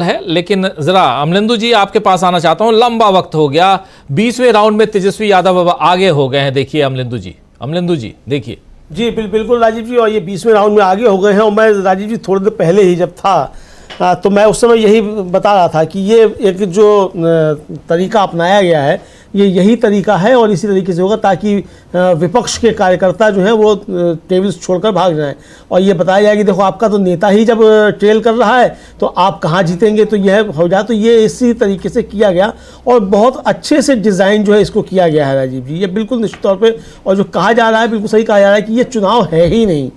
है। लेकिन जरा अमलेंदु जी आपके पास आना चाहता हूं, लंबा वक्त हो गया, 20वें राउंड में तेजस्वी यादव अब आगे हो गए हैं। देखिए अमलेंदु जी देखिए। जी बिल्कुल राजीव जी, और ये 20वें राउंड में आगे हो गए हैं। और मैं राजीव जी थोड़ी देर पहले ही जब था तो मैं उस समय यही बता रहा था कि ये एक जो तरीका अपनाया गया है ये यही तरीका है और इसी तरीके से होगा ताकि विपक्ष के कार्यकर्ता जो हैं वो टेबल छोड़कर भाग जाएं और ये बताया जाए कि देखो आपका तो नेता ही जब ट्रेल कर रहा है तो आप कहाँ जीतेंगे, तो यह हो जाए। तो ये इसी तरीके से किया गया और बहुत अच्छे से डिज़ाइन जो है इसको किया गया है राजीव जी, ये बिल्कुल निश्चित तौर पर। और जो कहा जा रहा है बिल्कुल सही कहा जा रहा है कि ये चुनाव है ही नहीं।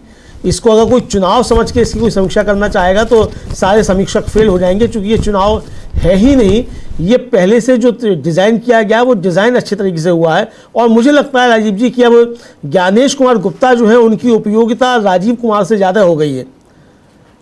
इसको अगर कोई चुनाव समझ के इसकी कोई समीक्षा करना चाहेगा तो सारे समीक्षक फेल हो जाएंगे, क्योंकि ये चुनाव है ही नहीं। ये पहले से जो डिज़ाइन किया गया वो डिज़ाइन अच्छे तरीके से हुआ है। और मुझे लगता है राजीव जी कि अब ज्ञानेश कुमार गुप्ता जो है उनकी उपयोगिता राजीव कुमार से ज़्यादा हो गई है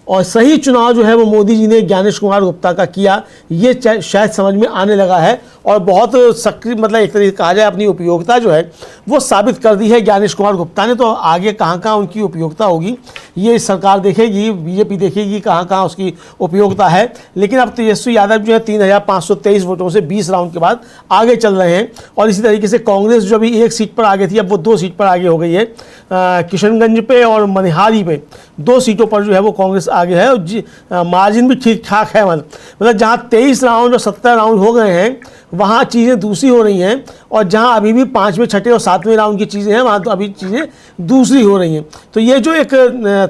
और सही चुनाव जो है वो मोदी जी ने ज्ञानेश कुमार गुप्ता का किया, ये शायद समझ में आने लगा है और बहुत सक्रिय, मतलब एक तरीके से कहा जाए अपनी उपयोगिता जो है वो साबित कर दी है ज्ञानेश कुमार गुप्ता ने। तो आगे कहाँ कहाँ उनकी उपयोगिता होगी ये सरकार देखेगी, बीजेपी देखेगी कहाँ कहाँ उसकी उपयोगिता है। लेकिन अब तेजस्वी यादव जो है 3523 वोटों से 20 राउंड के बाद आगे चल रहे हैं। और इसी तरीके से कांग्रेस जो अभी 1 सीट पर आगे थी अब वो 2 सीट पर आगे हो गई है। किशनगंज पे और मनिहारी पे 2 सीटों पर जो है वो कांग्रेस आगे है और मार्जिन भी ठीक ठाक है। मतलब जहाँ 23 राउंड और 17 राउंड हो गए हैं वहाँ चीज़ें दूसरी हो रही हैं और जहाँ अभी भी 5वें, 6ठे और 7वें राउंड की चीज़ें हैं वहाँ तो अभी चीज़ें दूसरी हो रही हैं। तो ये जो एक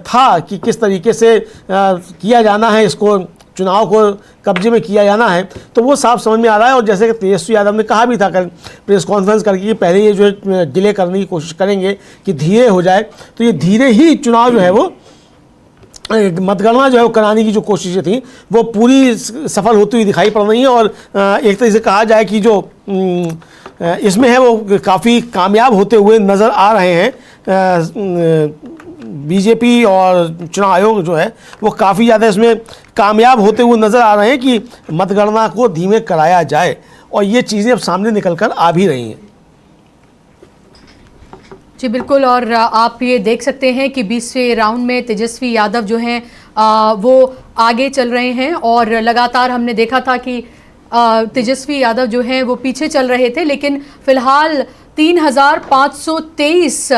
था कि किस तरीके से किया जाना है, इसको चुनाव को कब्जे में किया जाना है, तो वो साफ समझ में आ रहा है। और जैसे कि तेजस्वी यादव ने कहा भी था कल प्रेस कॉन्फ्रेंस करके कि पहले ये जो है डिले करने की कोशिश करेंगे कि धीरे हो जाए, तो ये धीरे ही चुनाव जो है वो मतगणना जो है वो कराने की जो कोशिशें थी वो पूरी सफल होती हुई दिखाई पड़ रही हैं। और एक तरीके से कहा जाए कि जो इसमें है वो काफ़ी कामयाब होते हुए नज़र आ रहे हैं। बीजेपी और चुनाव आयोग जो है वो काफ़ी ज़्यादा इसमें कामयाब होते हुए नज़र आ रहे हैं कि मतगणना को धीमे कराया जाए और ये चीज़ें अब सामने निकल कर आ भी रही हैं। जी बिल्कुल, और आप ये देख सकते हैं कि 20वें राउंड में तेजस्वी यादव जो हैं वो आगे चल रहे हैं और लगातार हमने देखा था कि तेजस्वी यादव जो हैं वो पीछे चल रहे थे, लेकिन फिलहाल 3523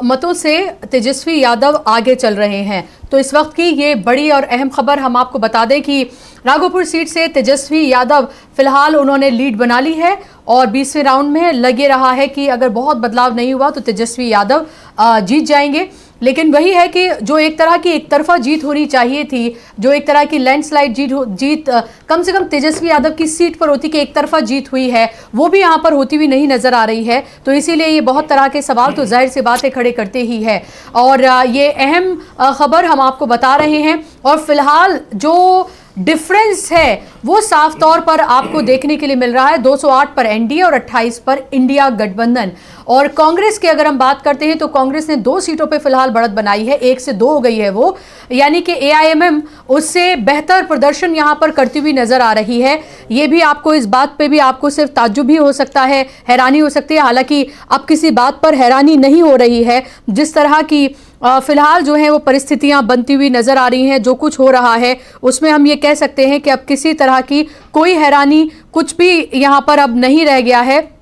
मतों से तेजस्वी यादव आगे चल रहे हैं। तो इस वक्त की ये बड़ी और अहम खबर हम आपको बता दें कि राघोपुर सीट से तेजस्वी यादव फिलहाल उन्होंने लीड बना ली है और 20वें राउंड में लगे रहा है कि अगर बहुत बदलाव नहीं हुआ तो तेजस्वी यादव जीत जाएंगे। लेकिन वही है कि जो एक तरह की एक तरफा जीत होनी चाहिए थी, जो एक तरह की लैंडस्लाइड जीत कम से कम तेजस्वी यादव की सीट पर होती कि एक तरफा जीत हुई है, वो भी यहाँ पर होती हुई नहीं नजर आ रही है। तो इसीलिए ये बहुत तरह के सवाल तो जाहिर सी बातें खड़े करते ही है और ये अहम खबर हम आपको बता रहे हैं। और फिलहाल जो डिफरेंस है वो साफ तौर पर आपको देखने के लिए मिल रहा है, 208 पर एनडीए और 28 पर इंडिया गठबंधन। और कांग्रेस की अगर हम बात करते हैं तो कांग्रेस ने 2 सीटों पे फिलहाल बढ़त बनाई है, 1 से 2 हो गई है वो, यानी कि एआईएमएम उससे बेहतर प्रदर्शन यहां पर करती हुई नजर आ रही है। ये भी आपको, इस बात पे भी आपको सिर्फ ताज्जुब ही हो सकता है, हैरानी हो सकती है। हालांकि अब किसी बात पर हैरानी नहीं हो रही है, जिस तरह की फिलहाल जो है वो परिस्थितियां बनती हुई नजर आ रही हैं, जो कुछ हो रहा है उसमें हम ये कह सकते हैं कि अब किसी तरह की कोई हैरानी कुछ भी यहां पर अब नहीं रह गया है।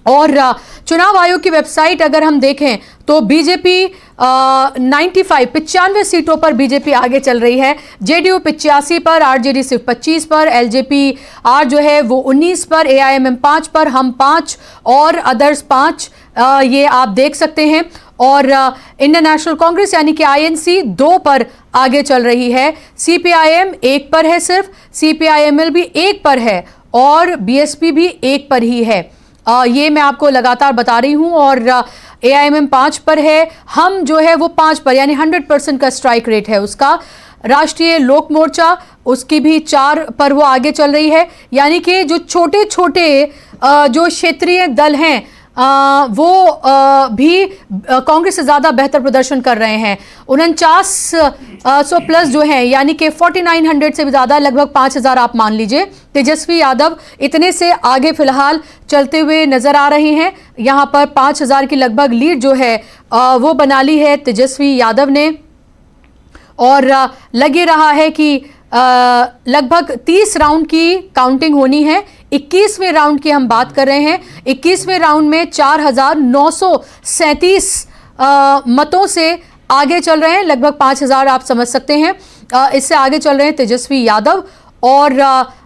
और चुनाव आयोग की वेबसाइट अगर हम देखें तो बीजेपी 95 सीटों पर बीजेपी आगे चल रही है, जेडीयू 85 पर, आरजेडी सिर्फ 25 पर, एलजेपी आर जो है वो 19 पर, एआईएमएम 5 पर, हम 5 और अदर्स 5, ये आप देख सकते हैं। और इंडियन नेशनल कांग्रेस यानी कि आईएनसी 2 पर आगे चल रही है, सीपीआईएम 1 पर है सिर्फ, सीपीआईएमएल भी 1 पर है और बीएसपी भी 1 पर ही है। ये मैं आपको लगातार बता रही हूं। और एआईएमएम 5 पर है, हम जो है वो 5 पर, यानी 100% का स्ट्राइक रेट है उसका। राष्ट्रीय लोक मोर्चा उसकी भी 4 पर वो आगे चल रही है, यानी कि जो छोटे छोटे जो क्षेत्रीय दल हैं वो भी कांग्रेस से ज़्यादा बेहतर प्रदर्शन कर रहे हैं। 4900 प्लस जो है, यानी कि 4900 से भी ज़्यादा, लगभग 5000 आप मान लीजिए, तेजस्वी यादव इतने से आगे फिलहाल चलते हुए नज़र आ रहे हैं। यहाँ पर 5000 की लगभग लीड जो है वो बना ली है तेजस्वी यादव ने। और लगे रहा है कि लगभग 30 राउंड की काउंटिंग होनी है। 21वें राउंड की हम बात कर रहे हैं। 21वें राउंड में 4,937 मतों से आगे चल रहे हैं, लगभग 5,000 आप समझ सकते हैं। इससे आगे चल रहे हैं तेजस्वी यादव और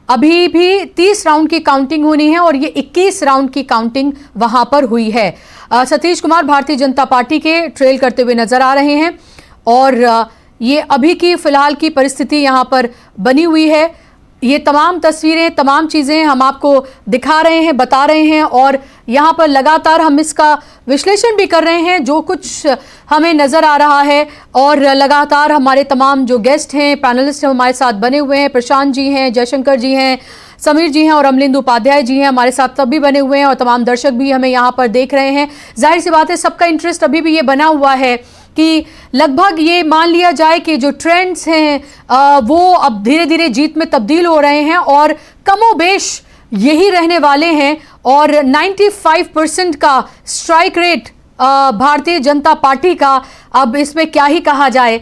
अभी भी 30 राउंड की काउंटिंग होनी है और ये 21 राउंड की काउंटिंग वहां पर हुई है। सतीश कुमार भारतीय जनता पार्टी के ट्रेल करते हुए नजर आ रहे हैं और ये अभी की फिलहाल की परिस्थिति यहां पर बनी हुई है। ये तमाम तस्वीरें, तमाम चीज़ें हम आपको दिखा रहे हैं, बता रहे हैं और यहाँ पर लगातार हम इसका विश्लेषण भी कर रहे हैं जो कुछ हमें नज़र आ रहा है। और लगातार हमारे तमाम जो गेस्ट हैं, पैनलिस्ट हैं, हमारे साथ बने हुए हैं। प्रशांत जी हैं, जयशंकर जी हैं, समीर जी हैं और अमलिंदु उपाध्याय जी हैं हमारे साथ तब भी बने हुए हैं और तमाम दर्शक भी हमें यहाँ पर देख रहे हैं। जाहिर सी बात है सबका इंटरेस्ट अभी भी ये बना हुआ है कि लगभग ये मान लिया जाए कि जो ट्रेंड्स हैं वो अब धीरे धीरे जीत में तब्दील हो रहे हैं और कमोबेश यही रहने वाले हैं। और 95% का strike rate Bharatiya Janata party का, अब इसमें क्या ही कहा जाए,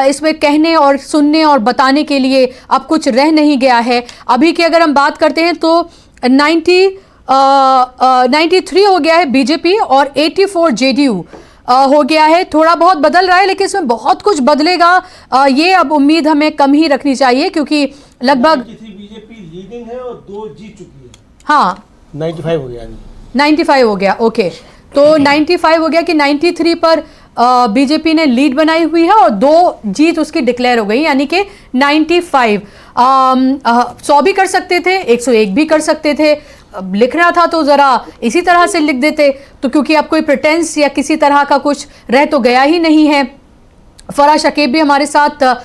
इसमें कहने और सुनने और बताने के लिए अब कुछ रह नहीं गया है। अभी की अगर हम बात करते हैं तो 93 हो गया है बीजेपी और 84 जेडीयू हो गया है। थोड़ा बहुत बदल रहा है लेकिन इसमें बहुत कुछ बदलेगा ये अब उम्मीद हमें कम ही रखनी चाहिए क्योंकि लगभग बीजेपी लीडिंग है और 2 जीत चुकी है। हाँ 95 हो गया, 95 हो गया। ओके, तो 95 हो गया कि 93 पर बीजेपी ने लीड बनाई हुई है और 2 जीत उसकी डिक्लेयर हो गई, यानी कि 95। 100 भी कर सकते थे, 101 भी कर सकते थे। लिखना था तो ज़रा इसी तरह से लिख देते, तो क्योंकि अब कोई प्रिटेंस या किसी तरह का कुछ रह तो गया ही नहीं है। फराह शकीब भी हमारे साथ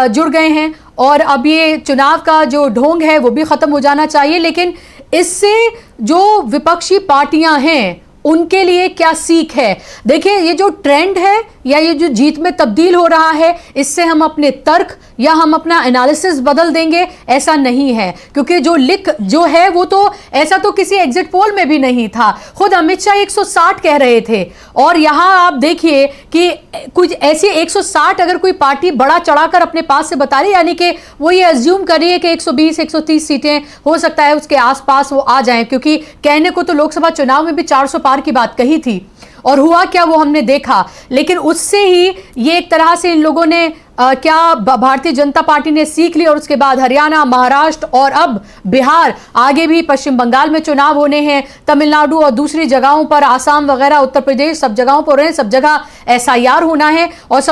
जुड़ गए हैं और अब ये चुनाव का जो ढोंग है वो भी ख़त्म हो जाना चाहिए, लेकिन इससे जो विपक्षी पार्टियां हैं उनके लिए क्या सीख है। देखिए, ये जो ट्रेंड है या ये जो जीत में तब्दील हो रहा है, इससे हम अपने तर्क या हम अपना एनालिसिस बदल देंगे, ऐसा नहीं है। क्योंकि जो है वो तो ऐसा तो किसी एग्जिट पोल में भी नहीं था। खुद अमित शाह 160 कह रहे थे और यहाँ आप देखिए कि कुछ ऐसी 160 अगर कोई पार्टी बड़ा चढ़ाकर अपने पास से बता रही, यानी कि वो ये अज्यूम कर रही है कि 120 130 सीटें हो सकता है उसके आसपास वो आ जाएं, क्योंकि कहने को तो लोकसभा चुनाव में भी 400 पार की बात कही थी और हुआ क्या वो हमने देखा। लेकिन उससे ही ये एक तरह से इन लोगों ने क्या भारतीय जनता पार्टी ने सीख ली और उसके बाद हरियाणा, महाराष्ट्र और अब बिहार, आगे भी पश्चिम बंगाल में चुनाव होने हैं, तमिलनाडु और दूसरी जगहों पर, आसाम वगैरह, उत्तर प्रदेश, सब जगहों पर सब जगह SIR होना है और सब